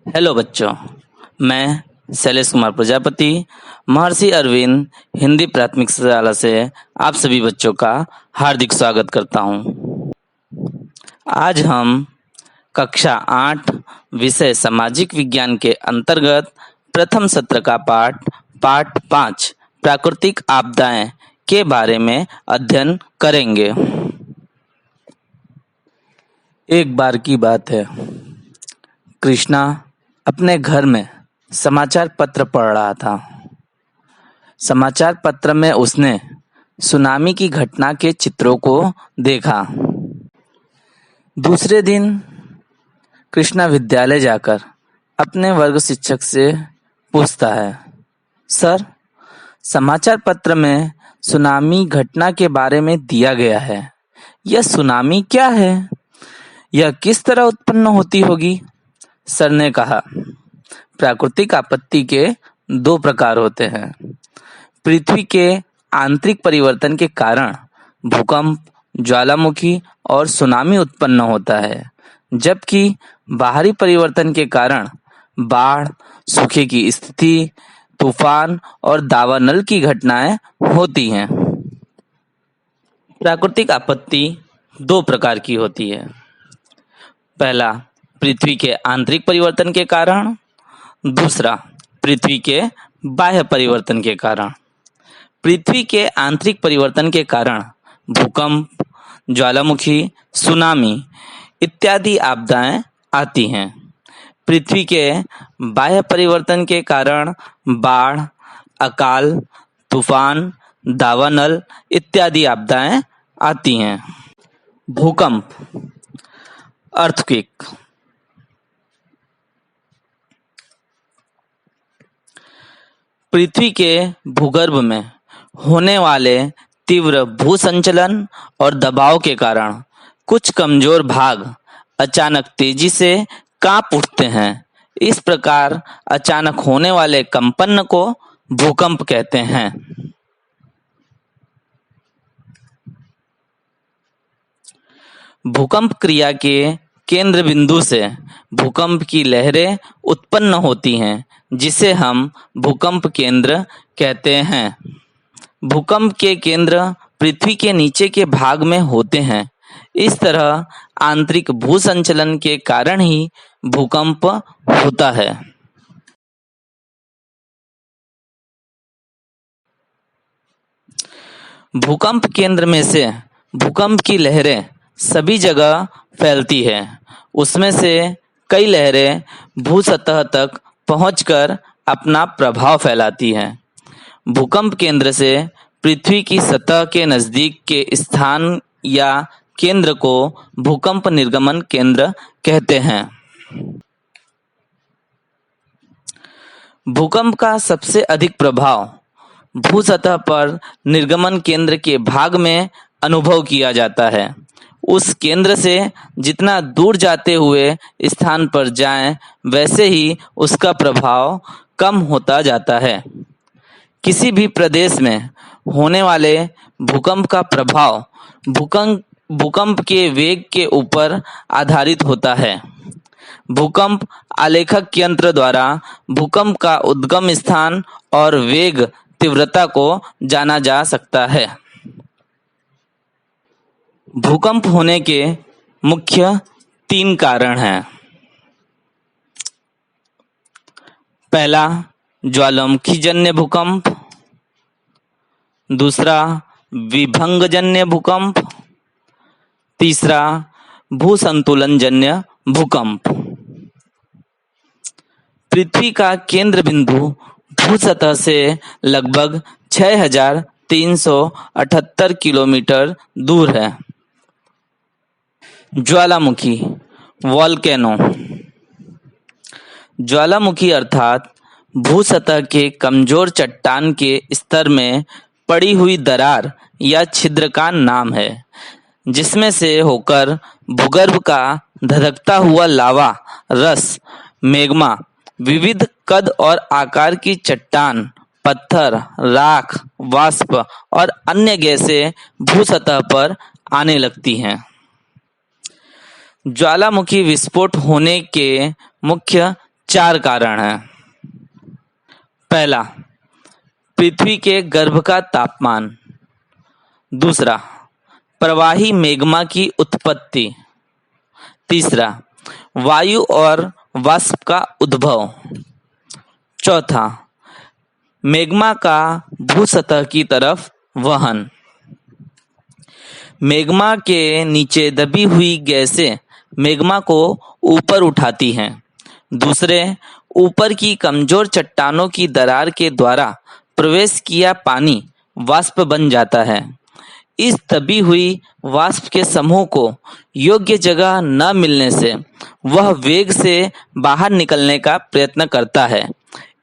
Hello बच्चों, मैं शैलेश कुमार प्रजापति महर्षि अरविंद हिंदी प्राथमिक शाला से आप सभी बच्चों का हार्दिक स्वागत करता हूं। आज हम कक्षा 8 विषय सामाजिक विज्ञान के अंतर्गत प्रथम सत्र का पाठ 5 प्राकृतिक आपदाएं के बारे में अध्ययन करेंगे। एक बार की बात है, कृष्णा अपने घर में समाचार पत्र पढ़ रहा था। समाचार पत्र में उसने सुनामी की घटना के चित्रों को देखा। दूसरे दिन कृष्णा विद्यालय जाकर अपने वर्ग शिक्षक से पूछता है, सर, समाचार पत्र में सुनामी घटना के बारे में दिया गया है। यह सुनामी क्या है? यह किस तरह उत्पन्न होती होगी? सर ने कहा, प्राकृतिक आपत्ति के 2 प्रकार होते हैं। पृथ्वी के आंतरिक परिवर्तन के कारण भूकंप, ज्वालामुखी और सुनामी उत्पन्न होता है, जबकि बाहरी परिवर्तन के कारण बाढ़, सूखे की स्थिति, तूफान और दावानल की घटनाएं होती हैं। प्राकृतिक आपत्ति 2 प्रकार की होती है। पहला, पृथ्वी के आंतरिक परिवर्तन के कारण, दूसरा पृथ्वी के बाह्य परिवर्तन के कारण। पृथ्वी के आंतरिक परिवर्तन के कारण भूकंप, ज्वालामुखी, सुनामी इत्यादि आपदाएं आती हैं। पृथ्वी के बाह्य परिवर्तन के कारण बाढ़, अकाल, तूफान, दावानल इत्यादि आपदाएं आती हैं। भूकंप, अर्थक्वेक। पृथ्वी के भूगर्भ में होने वाले तीव्र भूसंचलन और दबाव के कारण कुछ कमजोर भाग अचानक तेजी से कांप उठते हैं। इस प्रकार अचानक होने वाले कंपन को भूकंप कहते हैं। भूकंप क्रिया के केंद्र बिंदु से भूकंप की लहरें उत्पन्न होती हैं, जिसे हम भूकंप केंद्र कहते हैं। भूकंप के केंद्र पृथ्वी के नीचे के भाग में होते हैं। इस तरह आंतरिक भूसंचलन के कारण ही भूकंप होता है। भूकंप केंद्र में से भूकंप की लहरें सभी जगह फैलती है। उसमें से कई लहरें भूसतह तक पहुंचकर अपना प्रभाव फैलाती हैं। भूकंप केंद्र से पृथ्वी की सतह के नजदीक के स्थान या केंद्र को भूकंप निर्गमन केंद्र कहते हैं। भूकंप का सबसे अधिक प्रभाव भूसतह पर निर्गमन केंद्र के भाग में अनुभव किया जाता है। उस केंद्र से जितना दूर जाते हुए स्थान पर जाएं, वैसे ही उसका प्रभाव कम होता जाता है। किसी भी प्रदेश में होने वाले भूकंप का प्रभाव भूकंप के वेग के ऊपर आधारित होता है। भूकंप आलेखक यंत्र द्वारा भूकंप का उद्गम स्थान और वेग तीव्रता को जाना जा सकता है। भूकंप होने के मुख्य 3 कारण हैं। पहला, ज्वालामुखीजन्य भूकंप। दूसरा, विभंगजन्य भूकंप। तीसरा, भूसंतुलनजन्य भूकंप। पृथ्वी का केंद्र बिंदु भूसतह से लगभग 6378 किलोमीटर दूर है। ज्वालामुखी, वोल्केनो। ज्वालामुखी अर्थात भूसतह के कमजोर चट्टान के स्तर में पड़ी हुई दरार या छिद्र का नाम है, जिसमें से होकर भूगर्भ का धधकता हुआ लावा, रस, मैग्मा, विविध कद और आकार की चट्टान, पत्थर, राख, वाष्प और अन्य गैसें भूसतह पर आने लगती हैं। ज्वालामुखी विस्फोट होने के मुख्य 4 कारण हैं। पहला, पृथ्वी के गर्भ का तापमान। दूसरा, प्रवाही मैग्मा की उत्पत्ति। तीसरा, वायु और वाष्प का उद्भव। चौथा, मैग्मा का भूसतह की तरफ वहन। मैग्मा के नीचे दबी हुई गैसें मैग्मा को ऊपर उठाती हैं। दूसरे, ऊपर की कमजोर चट्टानों की दरार के द्वारा प्रवेश किया पानी वाष्प बन जाता है। इस दबी हुई वाष्प के समूह को योग्य जगह न मिलने से वह वेग से बाहर निकलने का प्रयत्न करता है।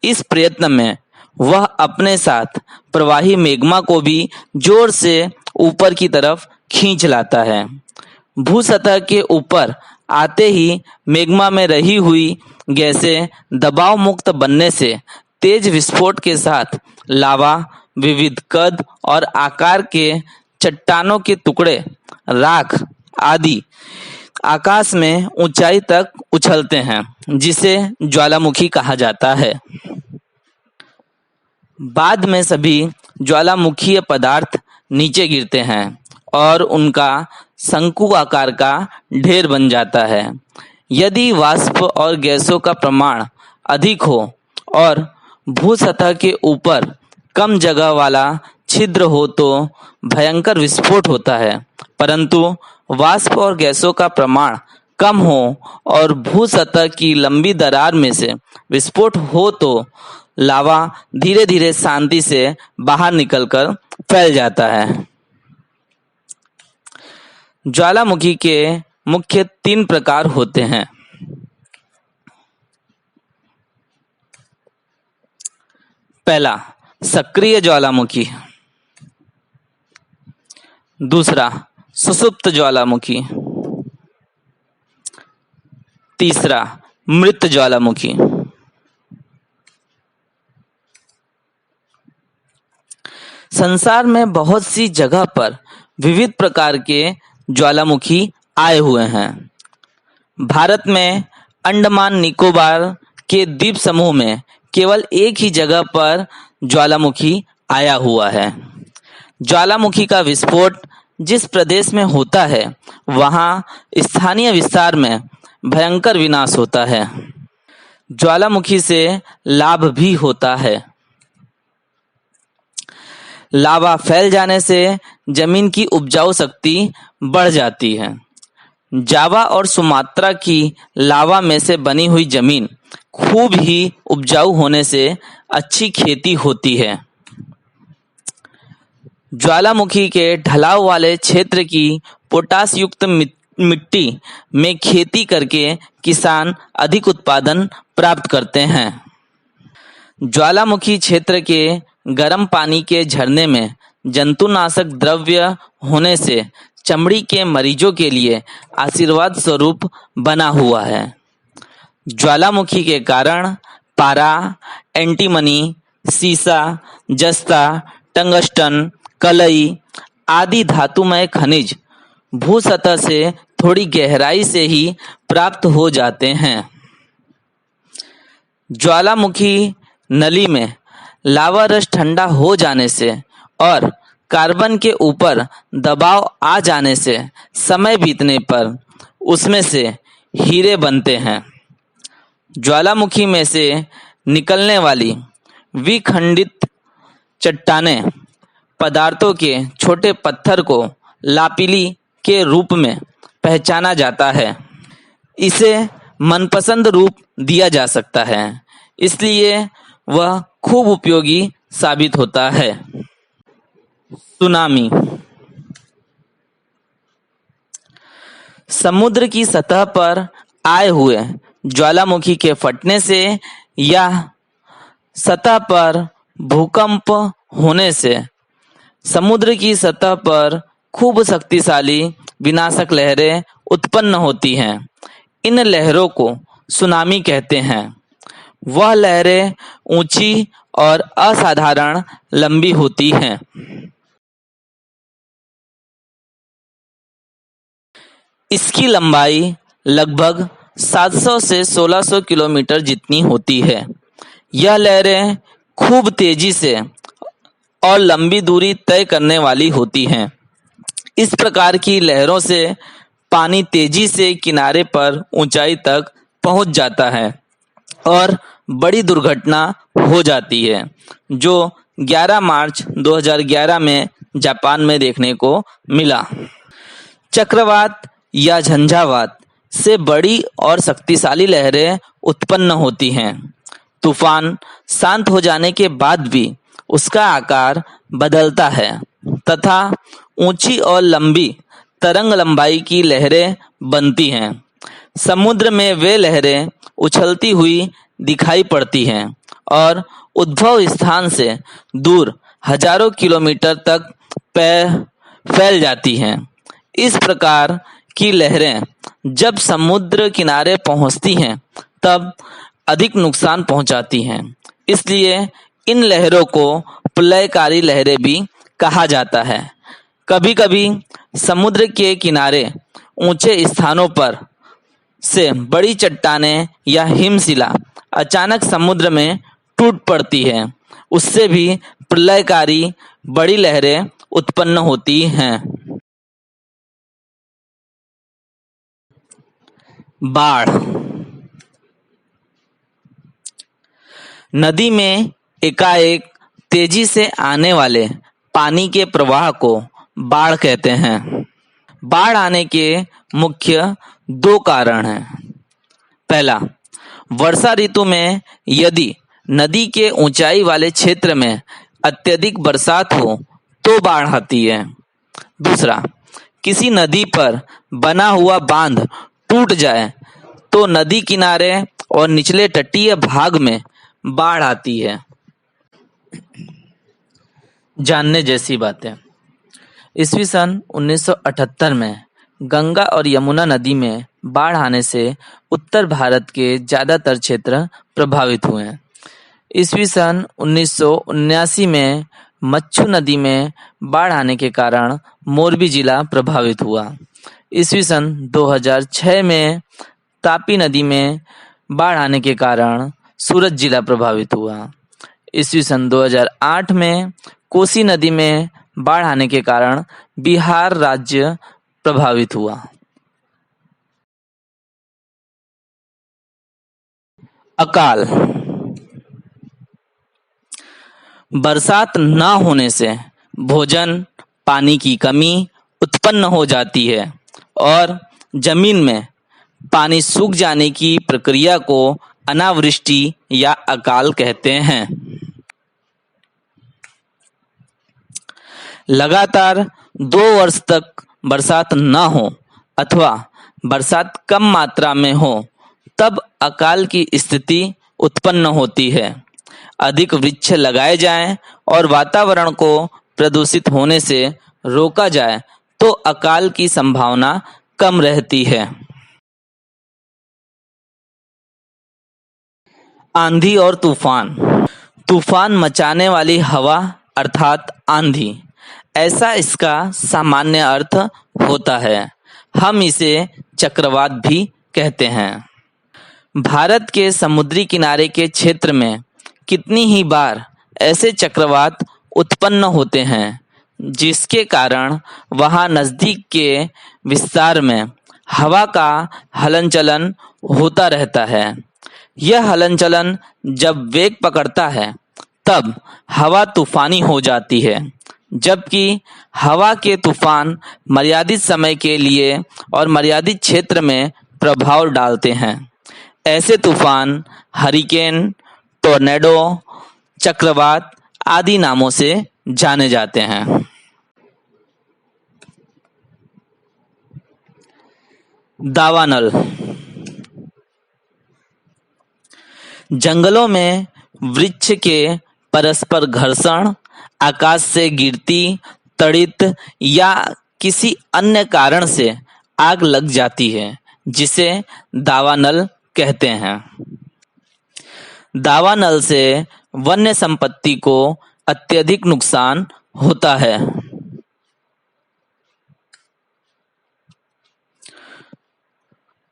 इस प्रयत्न में वह अपने साथ प्रवाही मैग्मा को भी जोर से ऊपर की तरफ खींच लाता है। भूसतह के ऊपर आते ही मैग्मा में रही हुई गैसें दबाव मुक्त बनने से तेज विस्फोट के साथ लावा, विविध कद और आकार के चट्टानों के टुकड़े, राख आदि आकाश में ऊंचाई तक उछलते हैं, जिसे ज्वालामुखी कहा जाता है। बाद में सभी ज्वालामुखीय पदार्थ नीचे गिरते हैं और उनका शंकु आकार का ढेर बन जाता है। यदि वाष्प और गैसों का प्रमाण अधिक हो और भूसतह के ऊपर कम जगह वाला छिद्र हो तो भयंकर विस्फोट होता है, परंतु वाष्प और गैसों का प्रमाण कम हो और भूसतह की लंबी दरार में से विस्फोट हो तो लावा धीरे धीरे शांति से बाहर निकलकर फैल जाता है। ज्वालामुखी के मुख्य 3 प्रकार होते हैं। पहला, सक्रिय ज्वालामुखी। दूसरा, सुषुप्त ज्वालामुखी। तीसरा, मृत ज्वालामुखी। संसार में बहुत सी जगह पर विविध प्रकार के ज्वालामुखी आए हुए हैं। भारत में अंडमान निकोबार के द्वीप समूह में केवल एक ही जगह पर ज्वालामुखी आया हुआ है। ज्वालामुखी का विस्फोट जिस प्रदेश में होता है वहां स्थानीय विस्तार में भयंकर विनाश होता है। ज्वालामुखी से लाभ भी होता है। लावा फैल जाने से जमीन की उपजाऊ शक्ति बढ़ जाती है। जावा और सुमात्रा की लावा में से बनी हुई जमीन खूब ही उपजाऊ होने से अच्छी खेती होती है। ज्वालामुखी के ढलाव वाले क्षेत्र की पोटास युक्त मिट्टी में खेती करके किसान अधिक उत्पादन प्राप्त करते हैं। ज्वालामुखी क्षेत्र के गर्म पानी के झरने में जंतुनाशक द्रव्य होने से चमड़ी के मरीजों के लिए आशीर्वाद स्वरूप बना हुआ है। ज्वालामुखी के कारण पारा, एंटीमनी, सीसा, जस्ता, टंगस्टन, कलई आदि धातुमय खनिज भूसतह से थोड़ी गहराई से ही प्राप्त हो जाते हैं। ज्वालामुखी नली में लावा रस ठंडा हो जाने से और कार्बन के ऊपर दबाव आ जाने से समय बीतने पर उसमें से हीरे बनते हैं। ज्वालामुखी में से निकलने वाली विखंडित चट्टानें पदार्थों के छोटे पत्थर को लापिली के रूप में पहचाना जाता है। इसे मनपसंद रूप दिया जा सकता है, इसलिए वह खूब उपयोगी साबित होता है। सुनामी। समुद्र की सतह पर आए हुए ज्वालामुखी के फटने से या सतह पर भूकंप होने से समुद्र की सतह पर खूब शक्तिशाली विनाशक लहरें उत्पन्न होती हैं। इन लहरों को सुनामी कहते हैं। वह लहरें ऊंची और असाधारण लंबी होती हैं। इसकी लंबाई लगभग 700 से 1600 किलोमीटर जितनी होती है। यह लहरें खूब तेजी से और लंबी दूरी तय करने वाली होती हैं। इस प्रकार की लहरों से पानी तेजी से किनारे पर ऊंचाई तक पहुंच जाता है और बड़ी दुर्घटना हो जाती है, जो 11 मार्च 2011 में जापान में देखने को मिला। चक्रवात या झंझावात से बड़ी और शक्तिशाली लहरें उत्पन्न होती हैं। तूफान शांत हो जाने के बाद भी उसका आकार बदलता है तथा ऊंची और लंबी तरंग लंबाई की लहरें बनती हैं। समुद्र में वे लहरें उछलती हुई दिखाई पड़ती हैं और उद्भव स्थान से दूर हजारों किलोमीटर तक फैल जाती हैं। इस प्रकार की लहरें जब समुद्र किनारे पहुंचती हैं तब अधिक नुकसान पहुंचाती हैं। इसलिए इन लहरों को प्रलयकारी लहरें भी कहा जाता है। कभी-कभी समुद्र के किनारे ऊंचे स्थानों पर से बड़ी चट्टानें या हिमशिला अचानक समुद्र में टूट पड़ती है। उससे भी प्रलयकारी बड़ी लहरें उत्पन्न होती हैं। बाढ़। नदी में एकाएक तेजी से आने वाले पानी के प्रवाह को बाढ़ कहते हैं। बाढ़ आने के मुख्य दो कारण हैं। पहला, वर्षा ऋतु में यदि नदी के ऊंचाई वाले क्षेत्र में अत्यधिक बरसात हो तो बाढ़ आती है। दूसरा, किसी नदी पर बना हुआ बांध टूट जाए तो नदी किनारे और निचले तटीय भाग में बाढ़ आती है। जानने जैसी बातें। ईस्वी सन 1978 में गंगा और यमुना नदी में बाढ़ आने से उत्तर भारत के ज्यादातर क्षेत्र प्रभावित हुए। ईस्वी सन 1979 में मच्छु नदी में बाढ़ आने के कारण मोरबी जिला प्रभावित हुआ। ईस्वी सन 2006 में तापी नदी में बाढ़ आने के कारण सूरत जिला प्रभावित हुआ। ईस्वी सन 2008 में कोसी नदी में बाढ़ आने के कारण बिहार राज्य प्रभावित हुआ। अकाल। बरसात न होने से भोजन, पानी की कमी उत्पन्न हो जाती है और जमीन में पानी सूख जाने की प्रक्रिया को अनावृष्टि या अकाल कहते हैं। लगातार 2 वर्ष तक बरसात न हो अथवा बरसात कम मात्रा में हो तब अकाल की स्थिति उत्पन्न होती है। अधिक वृक्ष लगाए जाएं और वातावरण को प्रदूषित होने से रोका जाए तो अकाल की संभावना कम रहती है। आंधी और तूफान। तूफान मचाने वाली हवा अर्थात आंधी, ऐसा इसका सामान्य अर्थ होता है। हम इसे चक्रवात भी कहते हैं। भारत के समुद्री किनारे के क्षेत्र में कितनी ही बार ऐसे चक्रवात उत्पन्न होते हैं जिसके कारण वहां नजदीक के विस्तार में हवा का हलन चलन होता रहता है। यह हलन चलन जब वेग पकड़ता है तब हवा तूफानी हो जाती है, जबकि हवा के तूफान मर्यादित समय के लिए और मर्यादित क्षेत्र में प्रभाव डालते हैं। ऐसे तूफान हरिकेन, टोर्नेडो, चक्रवात आदि नामों से जाने जाते हैं। दावानल। जंगलों में वृक्ष के परस्पर घर्षण, आकाश से गिरती तड़ित या किसी अन्य कारण से आग लग जाती है, जिसे दावानल कहते हैं। दावानल से वन्य संपत्ति को अत्यधिक नुकसान होता है।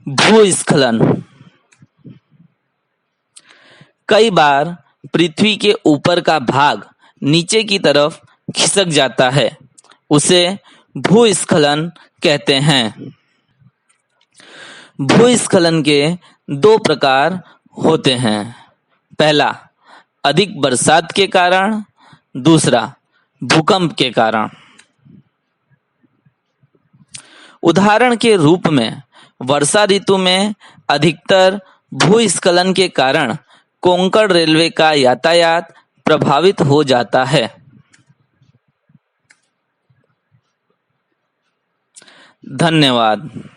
भूस्खलन। कई बार पृथ्वी के ऊपर का भाग नीचे की तरफ खिसक जाता है, उसे भूस्खलन कहते हैं। भूस्खलन के दो प्रकार होते हैं। पहला, अधिक बरसात के कारण, दूसरा भूकंप के कारण। उदाहरण के रूप में वर्षा ऋतु में अधिकतर भूस्खलन के कारण कोंकण रेलवे का यातायात प्रभावित हो जाता है। धन्यवाद।